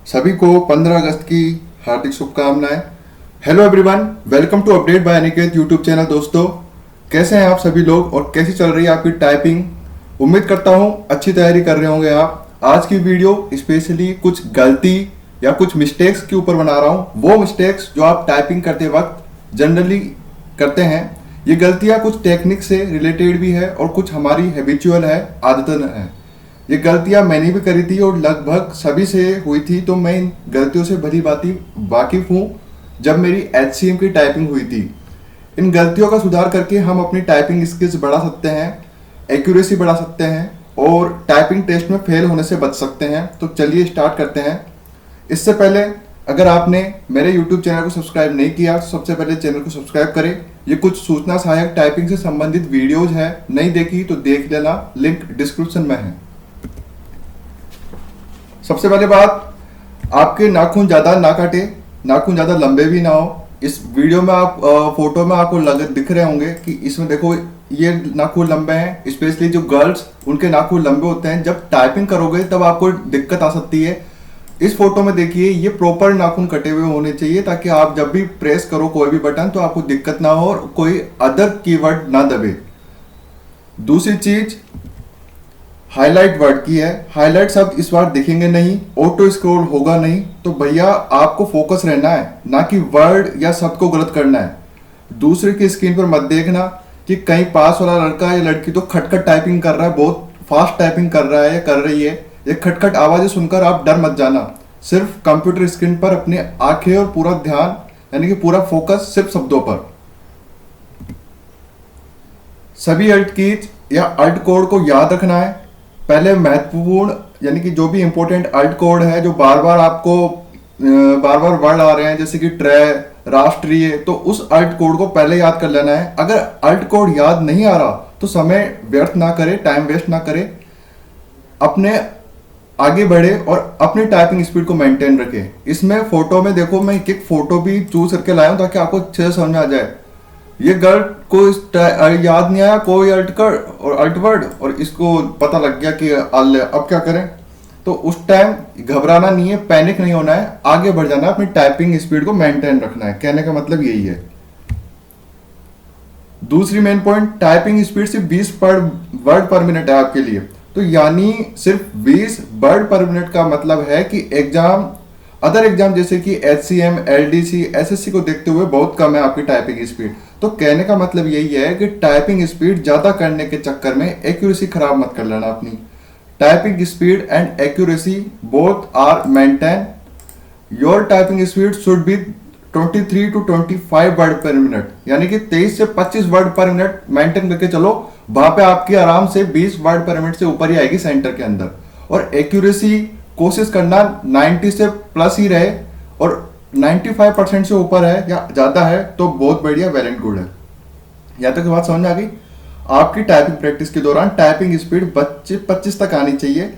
सभी को 15 अगस्त की हार्दिक शुभकामनाएं। Hello everyone, welcome to update by Aniket YouTube channel. दोस्तों, कैसे हैं आप सभी लोग और कैसी चल रही है आपकी टाइपिंग? उम्मीद करता हूं अच्छी तैयारी कर रहे होंगे आप। आज की वीडियो स्पेशली कुछ गलती या कुछ मिस्टेक्स के ऊपर बना रहा हूं। वो मिस्टेक्स जो आप टाइपिंग करते वक्त जनरली करते हैं। ये गलतियां कुछ टेक्निक से रिलेटेड भी है और कुछ हमारी हैबिचुअल है, आदतन है। ये गलतियां मैंने भी करी थी और लगभग सभी से हुई थी, तो मैं इन गलतियों से भली भांति वाकिफ हूँ जब मेरी HCM की टाइपिंग हुई थी। इन गलतियों का सुधार करके हम अपनी टाइपिंग स्किल्स बढ़ा सकते हैं, एक्यूरेसी बढ़ा सकते हैं और टाइपिंग टेस्ट में फेल होने से बच सकते हैं। तो चलिए स्टार्ट करते हैं। इससे पहले अगर आपने मेरे YouTube चैनल को सब्सक्राइब नहीं किया तो सबसे पहले चैनल को सब्सक्राइब करें। ये कुछ सूचना सहायक टाइपिंग से संबंधित वीडियोज है, नहीं देखी तो देख लेना, लिंक डिस्क्रिप्शन में है। सबसे पहले बात, आपके नाखून ज़्यादा ना काटे, नाखून ज़्यादा लंबे भी ना हो। इस वीडियो में आप फोटो में आपको दिख रहे होंगे कि इसमें देखो ये नाखून लंबे हैं। स्पेशली जो गर्ल्स, उनके नाखून लंबे होते हैं। जब टाइपिंग करोगे तब आपको दिक्कत आ सकती है। इस फोटो में देखिए, ये प्रॉपर नाखून कटे हुए होने चाहिए ताकि आप जब भी प्रेस करो कोई भी बटन तो आपको दिक्कत ना हो और कोई अदर कीवर्ड ना दबे। दूसरी चीज हाईलाइट वर्ड की है। हाईलाइट शब्द इस बार दिखेंगे नहीं, ऑटो स्क्रॉल होगा नहीं, तो भैया आपको फोकस रहना है, ना कि वर्ड या शब्द को गलत करना है। दूसरे की स्क्रीन पर मत देखना कि कहीं पास वाला लड़का या लड़की तो खटखट टाइपिंग कर रहा है, बहुत फास्ट टाइपिंग कर रहा है या कर रही है। ये खटखट आवाजें सुनकर आप डर मत जाना। सिर्फ कंप्यूटर स्क्रीन पर अपने आंखें और पूरा ध्यान यानी कि पूरा फोकस सिर्फ शब्दों पर। सभी अल्ट कीज या अल्ट कोड को याद रखना है। पहले महत्वपूर्ण यानी कि जो भी इंपॉर्टेंट अल्ट कोड है, जो बार बार आपको बार बार वर्ड आ रहे हैं जैसे कि ट्रे, राष्ट्रीय, तो उस अल्ट कोड को पहले याद कर लेना है। अगर अल्ट कोड याद नहीं आ रहा तो समय व्यर्थ ना करे, टाइम वेस्ट ना करे, अपने आगे बढ़े और अपनी टाइपिंग स्पीड को मेंटेन रखे। इसमें फोटो में देखो, मैं एक फोटो भी चूज करके लाया हूं ताकि आपको अच्छे से समझ में आ जाए। ये गर्ल को याद नहीं आया कोई अल्ट कर और अल्ट वर्ड और इसको पता लग गया कि अब क्या करें, तो उस टाइम घबराना नहीं है, पैनिक नहीं होना है, आगे बढ़ जाना है, अपनी टाइपिंग स्पीड को मेंटेन रखना है। कहने का मतलब यही है। दूसरी मेन पॉइंट, टाइपिंग स्पीड सिर्फ 20 वर्ड पर मिनट है आपके लिए। तो यानी सिर्फ 20 वर्ड पर मिनट का मतलब है कि अदर एग्जाम जैसे कि HCM, LDC, SSC को देखते हुए बहुत कम है आपकी टाइपिंग स्पीड। तो कहने का मतलब यही है कि टाइपिंग स्पीड ज्यादा करने के चक्कर में एक्यूरेसी खराब मत कर लेना अपनी। Typing speed and accuracy both are maintain. Your typing speed should be 23 to 25 word per minute, यानी कि 23 से 25 वर्ड पर मिनट मेंटेन करके चलो। वहां पे आपकी आराम से 20 वर्ड पर मिनट से ऊपर ही आएगी सेंटर के अंदर। और एक्यूरेसी कोशिश करना 90 से प्लस ही रहे, और 95% से ऊपर है या ज्यादा है तो बहुत बढ़िया, वेल एंड गुड है। यहाँ तक बात समझ आ गई? आपकी टाइपिंग प्रैक्टिस के दौरान टाइपिंग स्पीड 25 तक आनी चाहिए,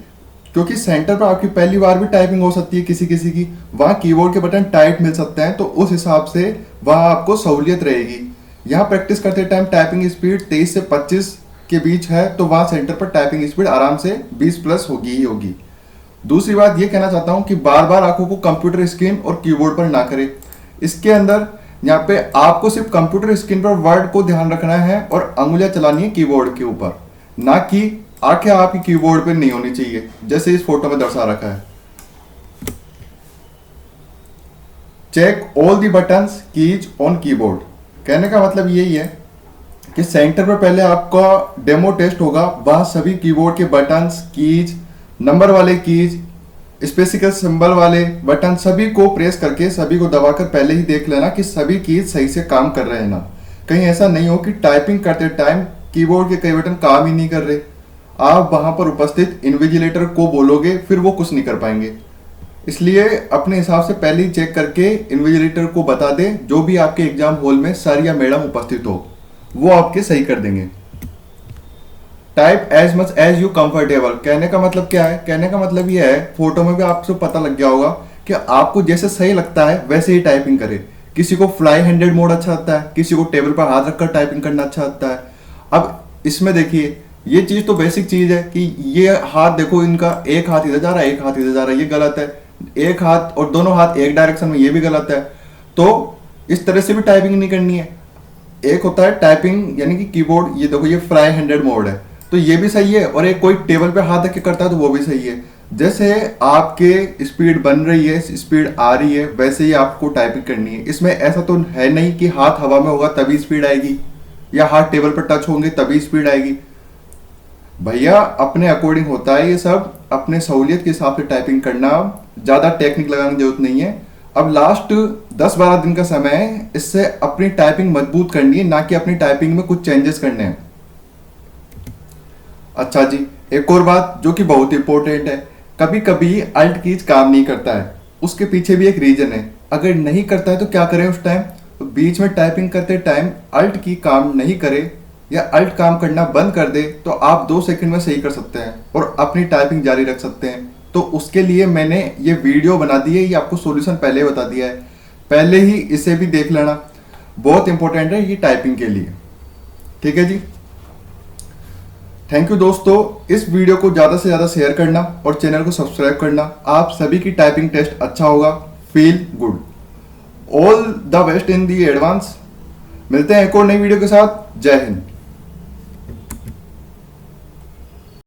क्योंकि सेंटर पर आपकी पहली बार भी टाइपिंग हो सकती है किसी किसी की, वहां कीबोर्ड के बटन टाइट मिल सकते हैं, तो उस हिसाब से वहां आपको सहूलियत रहेगी। यहाँ प्रैक्टिस करते टाइम टाइपिंग स्पीड 23 से 25 के बीच है तो वहां सेंटर पर टाइपिंग स्पीड आराम से 20 प्लस होगी ही होगी। दूसरी बात ये कहना चाहता हूं कि बार बार आंखों को कंप्यूटर स्क्रीन और कीबोर्ड पर ना करें। इसके अंदर यहाँ पे आपको सिर्फ कंप्यूटर स्क्रीन पर वर्ड को ध्यान रखना है और अंगुलियां चलानी है कीबोर्ड के ऊपर, ना कि आंखें आपकी कीबोर्ड पे नहीं होनी चाहिए जैसे इस फोटो में दर्शा रखा है। Check all the buttons keys on keyboard. कहने का मतलब यही है कि सेंटर पर पहले आपका डेमो टेस्ट होगा, वहां सभी कीबोर्ड के बटन्स, कीज, नंबर वाले कीज, स्पेसिफिक सिंबल वाले बटन, सभी को प्रेस करके, सभी को दबाकर पहले ही देख लेना कि सभी कीज सही से काम कर रहे हैं ना। कहीं ऐसा नहीं हो कि टाइपिंग करते टाइम कीबोर्ड के कई बटन काम ही नहीं कर रहे, आप वहां पर उपस्थित इन्विजिलेटर को बोलोगे फिर वो कुछ नहीं कर पाएंगे। इसलिए अपने हिसाब से पहले ही चेक करके इन्विजिलेटर को बता दे, जो भी आपके एग्जाम हॉल में सर या मैडम उपस्थित हो वो आपके सही कर देंगे। Type as much as you comfortable. कहने का मतलब क्या है? कहने का मतलब ये है, फोटो में भी आपको पता लग गया होगा कि आपको जैसे सही लगता है वैसे ही टाइपिंग करे। किसी को फ्लाई हैंडेड मोड अच्छा लगता है, किसी को टेबल पर हाथ रखकर टाइपिंग करना अच्छा लगता है। अब इसमें देखिए, ये चीज तो बेसिक चीज है कि ये हाथ देखो, इनका एक हाथ इधर जा रहा है, एक हाथ इधर जा रहा है, ये गलत है। एक हाथ और दोनों हाथ एक डायरेक्शन में, ये भी गलत है। तो इस तरह से भी टाइपिंग नहीं करनी है। एक होता है टाइपिंग यानी कि कीबोर्ड, ये देखो ये फ्राई हैंडेड मोड है, तो ये भी सही है। और एक कोई टेबल पे हाथ रख के करता है तो वो भी सही है। जैसे आपके स्पीड बन रही है, स्पीड आ रही है, वैसे ही आपको टाइपिंग करनी है। इसमें ऐसा तो है नहीं कि हाथ हवा में होगा तभी स्पीड आएगी, या हाथ टेबल पर टच होंगे तभी स्पीड आएगी। भैया अपने अकॉर्डिंग होता है ये सब, अपने सहूलियत के हिसाब से टाइपिंग करना, ज़्यादा टेक्निक लगाने की जरूरत नहीं है। अब लास्ट 10-12 दिन का समय है, इससे अपनी टाइपिंग मजबूत करनी है, ना कि अपनी टाइपिंग में कुछ चेंजेस करने हैं। अच्छा जी, एक और बात जो कि बहुत इंपॉर्टेंट है, कभी कभी अल्ट कीज काम नहीं करता है, उसके पीछे भी एक रीजन है। अगर नहीं करता है तो क्या करें उस टाइम? तो बीच में टाइपिंग करते टाइम अल्ट की काम नहीं करे या अल्ट काम करना बंद कर दे तो आप 2 सेकंड में सही कर सकते हैं और अपनी टाइपिंग जारी रख सकते हैं। तो उसके लिए मैंने ये वीडियो बना दी है, ये आपको सॉल्यूशन पहले बता दिया है, पहले ही इसे भी देख लेना, बहुत इंपॉर्टेंट है ये टाइपिंग के लिए। ठीक है जी, थैंक यू दोस्तों। इस वीडियो को ज़्यादा से ज़्यादा शेयर करना और चैनल को सब्सक्राइब करना। आप सभी की टाइपिंग टेस्ट अच्छा होगा। Feel good, all the best in the advance. मिलते हैं एक और नई वीडियो के साथ। जय हिंद।